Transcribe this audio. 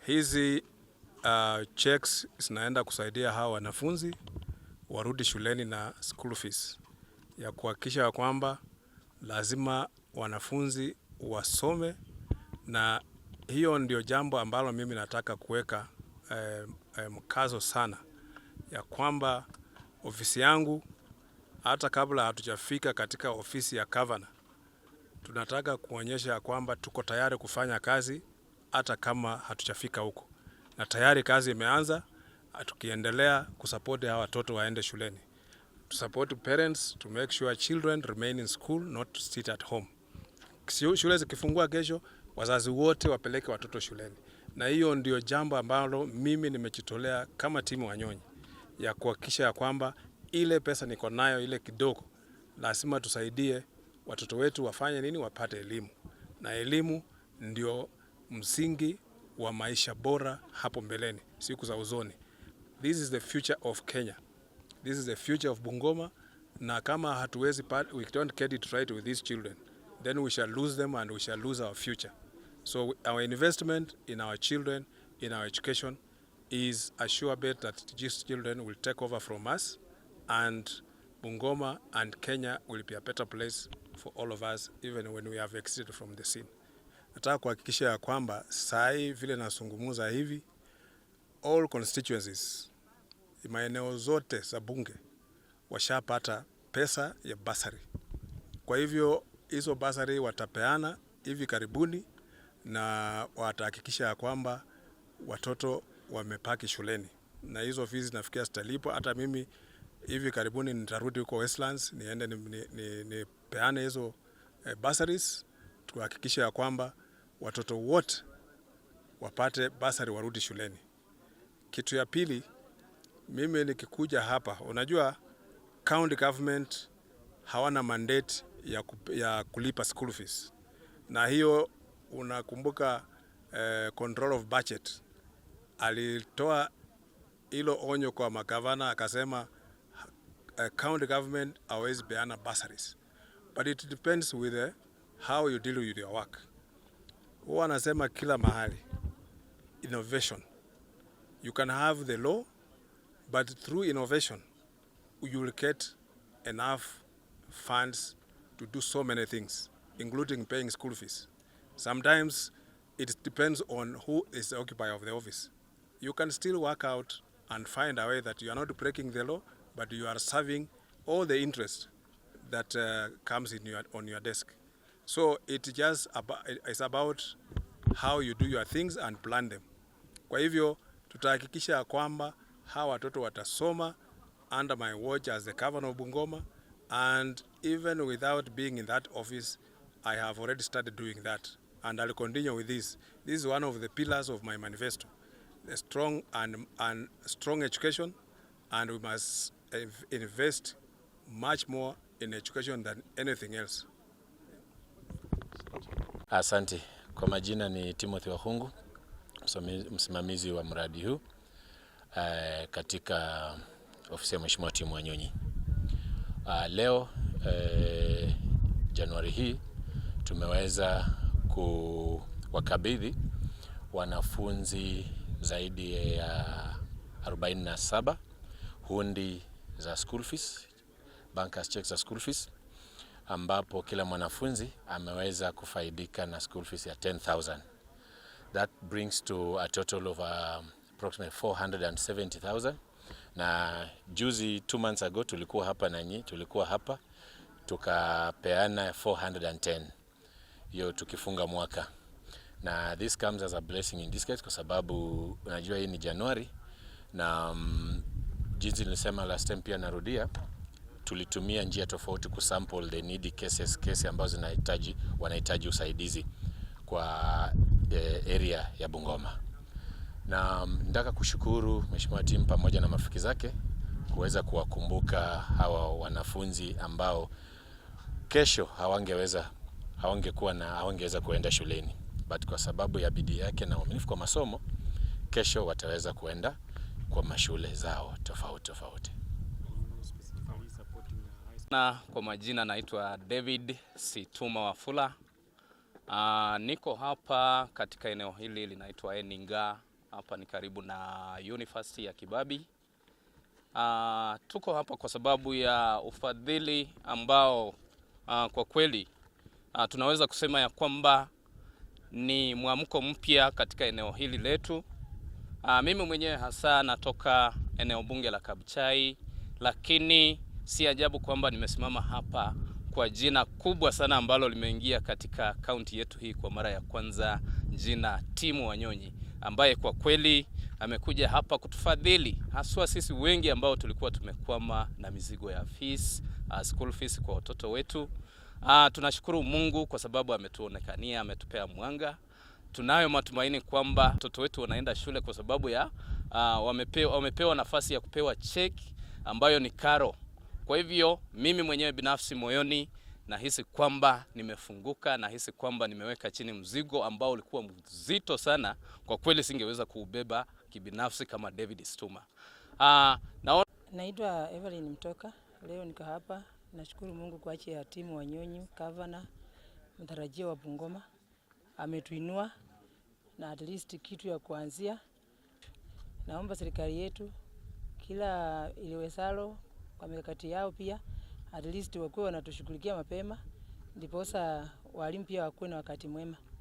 Hizi checks zinaenda kusaidia hawa wanafunzi warudi shuleni na school fees, ya kuhakikisha kwamba lazima wanafunzi wasome, na hiyo ndio jambo ambalo mimi nataka kuweka mkazo sana, ya kwamba ofisi yangu, hata kabla hatujafika katika ofisi ya governor, tunataka kuonyesha kwamba tuko tayari kufanya kazi hata kama hatujafika huko, na tayari kazi imeanza, tukiendelea kusupport hawa watoto waende shuleni. To support parents to make sure children remain in school, not to sit at home. Shule zikifungua kesho, wazazi wote wapeleke watoto shuleni. Na hiyo ndio jambo ambalo mimi nimejitolea kama timu Wanyonyi, ya kuhakikisha ya kwamba ile pesa niko nayo ile kidogo, lazima tusaidie watoto wetu wafanye nini, wapate elimu. Na elimu ndio msingi wa maisha bora hapo mbeleni, siku za uzoni. This is the future of Kenya. This is the future of Bungoma. Na kama hatuwezi, we don't get it right with these children, then we shall lose them and we shall lose our future. So our investment in our children, in our education, is a sure bet that these children will take over from us, and Bungoma and Kenya will be a better place for all of us, even when we have exited from the scene. Nataka kuhakikisha ya kwamba sai vile nasungumuza hivi, all constituencies, maeneo zote za bunge washapata pesa ya basari. Kwa hivyo hizo basari watapeana hivi karibuni, na watahakikisha ya kwamba watoto wamepaki shuleni, na hizo fees nafikia zitalipwa. Hata mimi hivi karibuni nitarudi huko Westlands, niende ni peane hizo basaris, tuhakikisha ya kwamba watoto wote wapate basari warudi shuleni. Kitu ya pili, mimi nikikuja hapa, unajua county government hawana mandate ya kulipa school fees. Na hiyo unakumbuka control of budget alitoa hilo onyo kwa magavana, akasema county government always beana bursaries, but it depends with how you deal with your work. Huwa anasema kila mahali innovation, you can have the law, but through innovation you will get enough funds to do so many things, including paying school fees. Sometimes it depends on who is the occupier of the office. You can still work out and find a way that you are not breaking the law, but you are serving all the interest that comes on your desk. So it's about how you do your things and plan them. Kwa hivyo tutahakikisha kwamba hawa watoto watasoma under my watch as the governor of Bungoma, and even without being in that office, I have already started doing that, and I'll continue with this. This is one of the pillars of my manifesto, a strong and strong education, and we must invest much more in education than anything else. Asante. Kwa majina ni Timothy Wahungu, msimamizi wa mradi huu katika ofisi ya Mheshimiwa Timu Wanyonyi. Leo Januari hii tumeweza kuwakabidhi wanafunzi zaidi ya 47 hundi za school fees, bankers checks za school fees, ambapo kila mwanafunzi ameweza kufaidika na school fees ya 10,000. That brings to a total of approximately 470,000. Na juzi 2 months ago tulikuwa hapa tukapeana 410, hiyo tukifunga mwaka. Na this comes as a blessing in disguise, kwa sababu unajua hii ni Januari, na jinsi nilisema last time pia narudia, tulitumia njia tofauti kusample the needy cases ambazo wanahitaji usaidizi kwa area ya Bungoma. Na nataka kushukuru Mheshimiwa Timu pamoja na marafiki zake kuweza kuwakumbuka hawa wanafunzi ambao kesho hawangeweza kuenda shuleni, but kwa sababu ya bidii yake na uaminifu kwa masomo, kesho wataweza kuenda kwa mashule zao tofauti. Na kwa majina naitwa David Situma Wafula. Niko hapa katika eneo hili linaitwa Eninga Hapa ni karibu na University ya Kibabii. Tuko hapa kwa sababu ya ufadhili ambao kwa kweli tunaweza kusema ya kwamba ni mwamko mpya katika eneo hili letu. Mimi mwenyewe hasa natoka eneo bunge la Kabuchai, lakini si ajabu kwamba nimesimama hapa kwa jina kubwa sana ambalo limeingia katika kaunti yetu hii kwa mara ya kwanza, jina Tim Wanyonyi, ambaye kwa kweli amekuja hapa kutufadhili haswa sisi wengi ambao tulikuwa tumekwama na mizigo ya fees, school fees kwa watoto wetu. Tunashukuru Mungu kwa sababu ametuonekania, ametupea mwanga. Tunayo matumaini kwamba watoto wetu wanaenda shule kwa sababu ya wamepewa nafasi ya kupewa cheki ambayo ni karo. Kwa hivyo mimi mwenyewe binafsi moyoni nahisi kwamba nimefunguka, nahisi kwamba nimeweka chini mzigo ambao ulikuwa mzito sana. Kwa kweli singeweza kuubeba kibinafsi kama David Stuma. Naitwa Evelyn Mtoka. Leo niko hapa. Nashukuru Mungu kwa ajili ya Tim Wanyonyi, Gavana mtarajiwa wa Bungoma. Ametuinua na at least kitu ya kuanzia. Naomba serikali yetu kila iliwezalo kwa mikakati yao pia at least wakuwe wanatushughulikia mapema, ndiposa walimu pia wakuwe na wakati mwema.